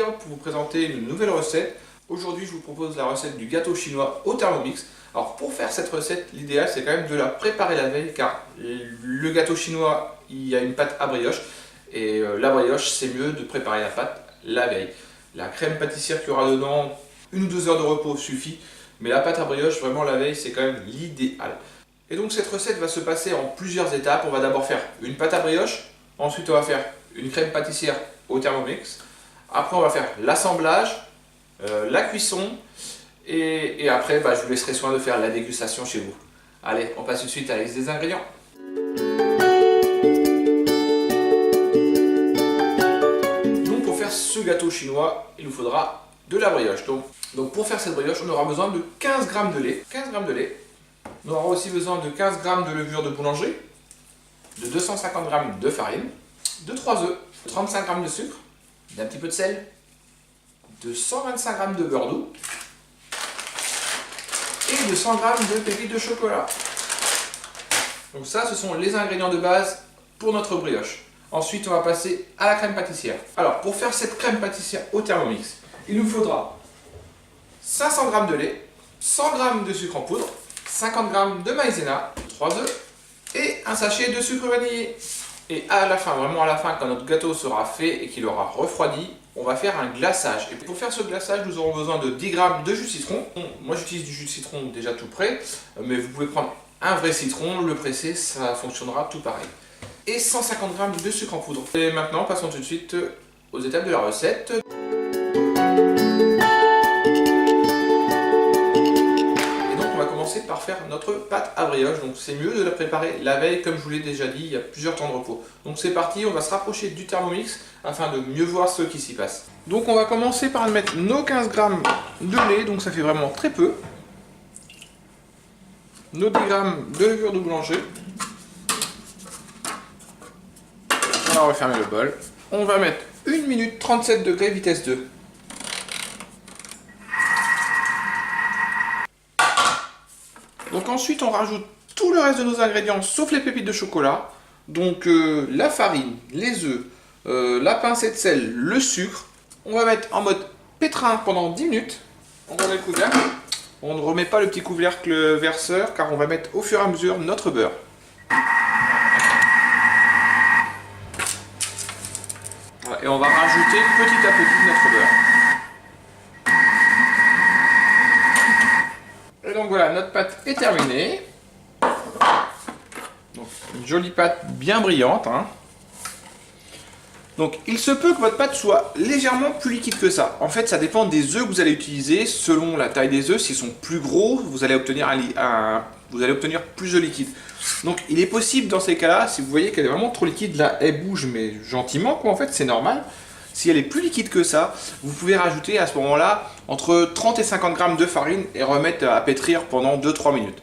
plaisir pour vous présenter une nouvelle recette. Aujourd'hui, je vous propose la recette du gâteau chinois au Thermomix. Alors pour faire cette recette, l'idéal c'est quand même de la préparer la veille car le gâteau chinois, il y a une pâte à brioche et la brioche, c'est mieux de préparer la pâte la veille. La crème pâtissière qu'il y aura dedans, 1 ou 2 heures de repos suffit, mais la pâte à brioche, vraiment la veille, c'est quand même l'idéal. Et donc cette recette va se passer en plusieurs étapes. On va d'abord faire une pâte à brioche, ensuite on va faire une crème pâtissière au Thermomix, après on va faire l'assemblage, la cuisson, et après je vous laisserai soin de faire la dégustation chez vous. Allez, on passe tout de suite à la liste des ingrédients. Donc pour faire ce gâteau chinois, il nous faudra de la brioche. Donc pour faire cette brioche, on aura besoin de 15 g de lait. 15 g de lait. On aura aussi besoin de 15 g de levure de boulangerie, de 250 g de farine, de 3 œufs, 35 g de sucre, d'un petit peu de sel, de 125 g de beurre doux et de 100 g de pépites de chocolat. Donc ça, ce sont les ingrédients de base pour notre brioche. Ensuite, on va passer à la crème pâtissière. Alors, pour faire cette crème pâtissière au Thermomix, il nous faudra 500 g de lait, 100 g de sucre en poudre, 50 g de maïzena, 3 œufs et un sachet de sucre vanillé. Et à la fin, vraiment à la fin, quand notre gâteau sera fait et qu'il aura refroidi, on va faire un glaçage. Et pour faire ce glaçage, nous aurons besoin de 10 g de jus de citron. Moi j'utilise du jus de citron déjà tout prêt, mais vous pouvez prendre un vrai citron, le presser, ça fonctionnera tout pareil. Et 150 g de sucre en poudre. Et maintenant, passons tout de suite aux étapes de la recette. Par faire notre pâte à brioche, donc c'est mieux de la préparer la veille, comme je vous l'ai déjà dit, il y a plusieurs temps de repos. Donc c'est parti, on va se rapprocher du Thermomix afin de mieux voir ce qui s'y passe. Donc on va commencer par mettre nos 15 g de lait, donc ça fait vraiment très peu. Nos 10 g de levure de boulangerie. On va refermer le bol. On va mettre 1 minute 37 degrés vitesse 2. Donc ensuite on rajoute tout le reste de nos ingrédients sauf les pépites de chocolat. Donc la farine, les œufs, la pincée de sel, le sucre. On va mettre en mode pétrin pendant 10 minutes. On remet le couvercle. On ne remet pas le petit couvercle verseur car on va mettre au fur et à mesure notre beurre. Voilà, et on va rajouter petit à petit notre beurre. Et donc voilà, notre pâte est terminée. Donc, une jolie pâte bien brillante. Donc il se peut que votre pâte soit légèrement plus liquide que ça. En fait, ça dépend des œufs que vous allez utiliser. Selon la taille des œufs, s'ils sont plus gros, vous allez obtenir plus de liquide. Donc il est possible dans ces cas-là, si vous voyez qu'elle est vraiment trop liquide, là elle bouge mais gentiment quoi, en fait c'est normal. Si elle est plus liquide que ça, vous pouvez rajouter à ce moment-là entre 30 et 50 g de farine et remettre à pétrir pendant 2-3 minutes.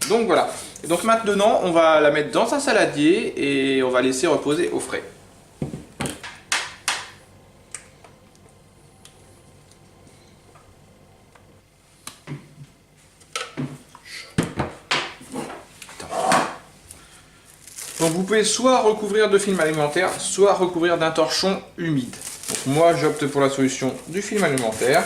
Donc voilà. Et donc maintenant, on va la mettre dans un saladier et on va laisser reposer au frais. Donc vous pouvez soit recouvrir de film alimentaire, soit recouvrir d'un torchon humide. Donc moi j'opte pour la solution du film alimentaire.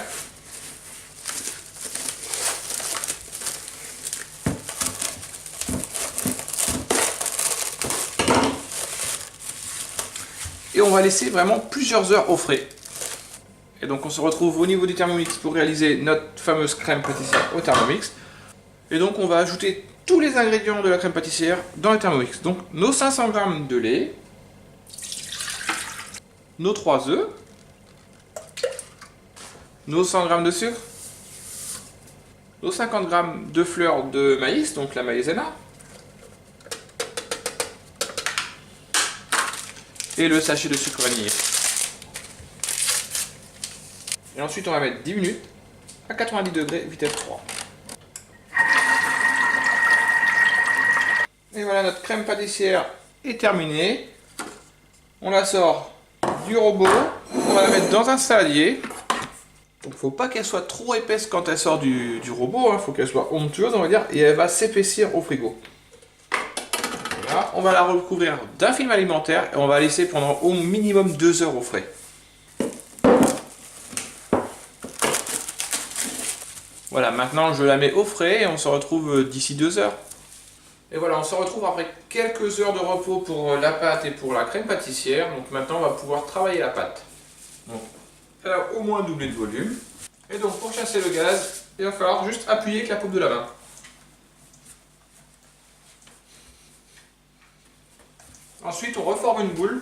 Et on va laisser vraiment plusieurs heures au frais. Et donc on se retrouve au niveau du Thermomix pour réaliser notre fameuse crème pâtissière au Thermomix. Et donc on va ajouter tous les ingrédients de la crème pâtissière dans le Thermomix. Donc nos 500 g de lait, nos 3 œufs, nos 100 g de sucre, nos 50 g de fleur de maïs, donc la maïzena, et le sachet de sucre vanillé. Et ensuite on va mettre 10 minutes à 90 degrés vitesse 3. Et voilà, notre crème pâtissière est terminée. On la sort du robot. On va la mettre dans un saladier. Donc, faut pas qu'elle soit trop épaisse quand elle sort du robot. Faut qu'elle soit onctueuse, on va dire. Et elle va s'épaissir au frigo. Voilà, on va la recouvrir d'un film alimentaire. Et on va laisser pendant au minimum 2 heures au frais. Voilà, maintenant je la mets au frais et on se retrouve d'ici 2 heures. Et voilà, on se retrouve après quelques heures de repos pour la pâte et pour la crème pâtissière. Donc maintenant on va pouvoir travailler la pâte. Donc elle a au moins doublé de volume. Et donc pour chasser le gaz, il va falloir juste appuyer avec la paume de la main. Ensuite on reforme une boule.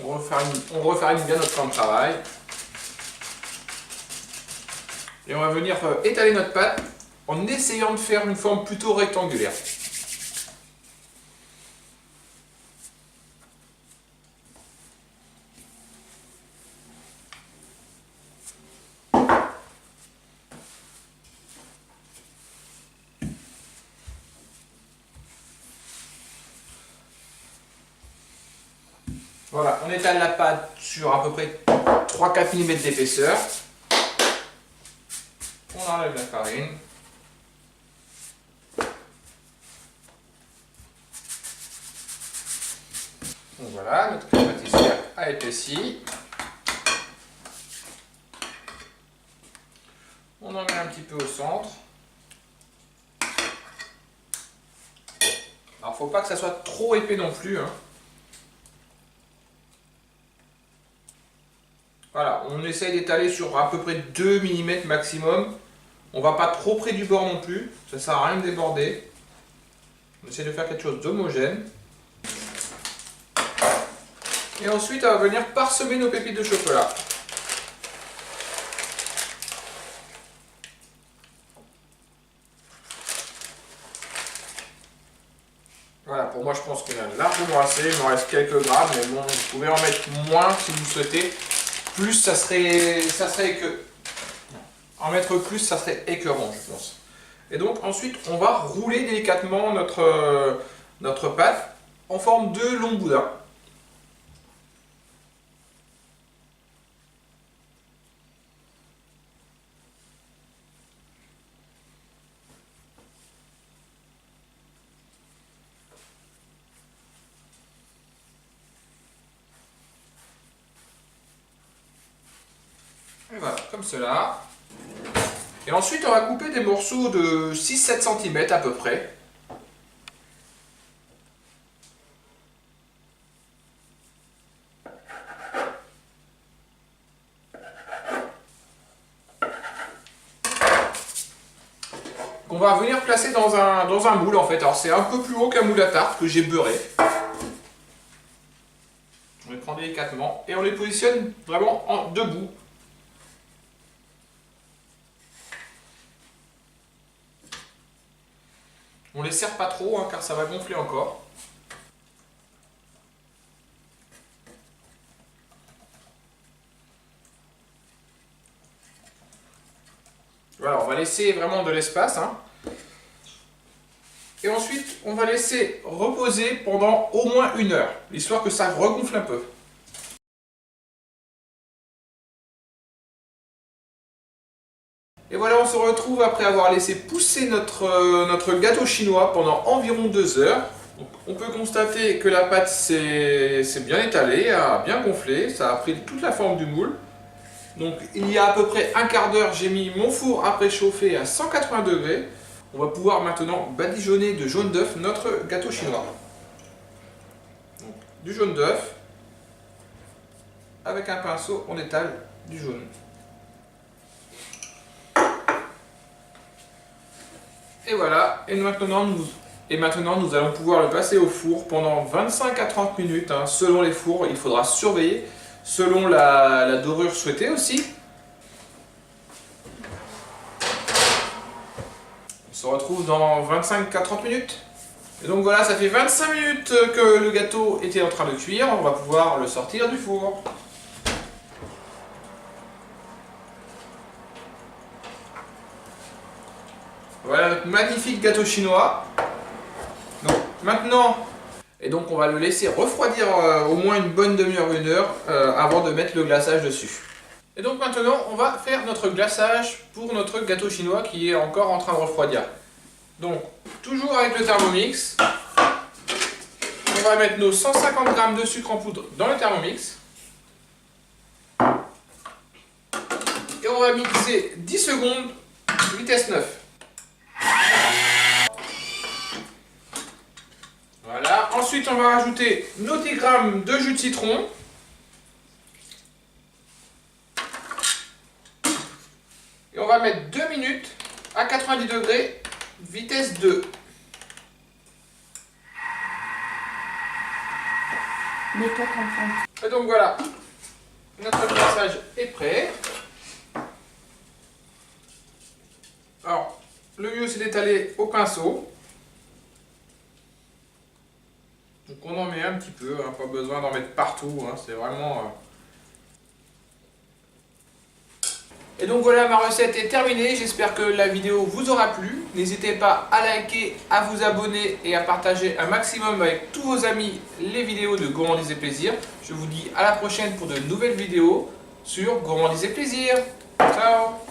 On refarine bien notre plan de travail. Et on va venir étaler notre pâte en essayant de faire une forme plutôt rectangulaire. Voilà, on étale la pâte sur à peu près 3-4 mm d'épaisseur. On enlève la farine. Donc voilà, notre crème pâtissière a épaissi. On en met un petit peu au centre. Alors, faut pas que ça soit trop épais non plus, hein. Voilà, on essaye d'étaler sur à peu près 2 mm maximum. On va pas trop près du bord non plus, ça sert à rien de déborder. On essaie de faire quelque chose d'homogène. Et ensuite, on va venir parsemer nos pépites de chocolat. Voilà, pour moi je pense qu'il y en a largement assez, il m'en reste quelques grammes, mais bon, vous pouvez en mettre moins si vous souhaitez. Plus ça serait que... En mettre plus, ça serait écœurant, je pense. Et donc ensuite, on va rouler délicatement notre pâte en forme de long boudin. Et voilà, comme cela. Et ensuite, on va couper des morceaux de 6-7 cm à peu près. Qu'on va venir placer dans un moule en fait. Alors c'est un peu plus haut qu'un moule à tarte que j'ai beurré. On les prend délicatement et on les positionne vraiment debout. On les serre pas trop hein, car ça va gonfler encore. Voilà, on va laisser vraiment de l'espace. Hein. Et ensuite, on va laisser reposer pendant au moins 1 heure, histoire que ça regonfle un peu. Et voilà, on se retrouve après avoir laissé pousser notre gâteau chinois pendant environ 2 heures. Donc, on peut constater que la pâte s'est bien étalée, a bien gonflé, ça a pris toute la forme du moule. Donc il y a à peu près un quart d'heure, j'ai mis mon four à préchauffer à 180 degrés. On va pouvoir maintenant badigeonner de jaune d'œuf notre gâteau chinois. Donc, du jaune d'œuf, avec un pinceau, on étale du jaune. Et voilà, et maintenant nous allons pouvoir le passer au four pendant 25 à 30 minutes. Hein. Selon les fours, il faudra surveiller, selon la dorure souhaitée aussi. On se retrouve dans 25 à 30 minutes. Et donc voilà, ça fait 25 minutes que le gâteau était en train de cuire. On va pouvoir le sortir du four. Voilà notre magnifique gâteau chinois. Donc maintenant, et donc on va le laisser refroidir au moins une bonne demi-heure, 1 heure avant de mettre le glaçage dessus. Et donc maintenant, on va faire notre glaçage pour notre gâteau chinois qui est encore en train de refroidir. Donc, toujours avec le Thermomix, on va mettre nos 150 g de sucre en poudre dans le Thermomix. on va mixer 10 secondes, vitesse 9. Voilà, ensuite on va rajouter nos 10 grammes de jus de citron. Et on va mettre 2 minutes à 90 degrés, vitesse 2. Mets-toi comme Et donc voilà, notre glaçage est prêt. Alors, le mieux c'est d'étaler au pinceau. Donc on en met un petit peu, hein, pas besoin d'en mettre partout, hein, c'est vraiment... Et donc voilà, ma recette est terminée, j'espère que la vidéo vous aura plu. N'hésitez pas à liker, à vous abonner et à partager un maximum avec tous vos amis les vidéos de Gourmandise et Plaisir. Je vous dis à la prochaine pour de nouvelles vidéos sur Gourmandise et Plaisir. Ciao!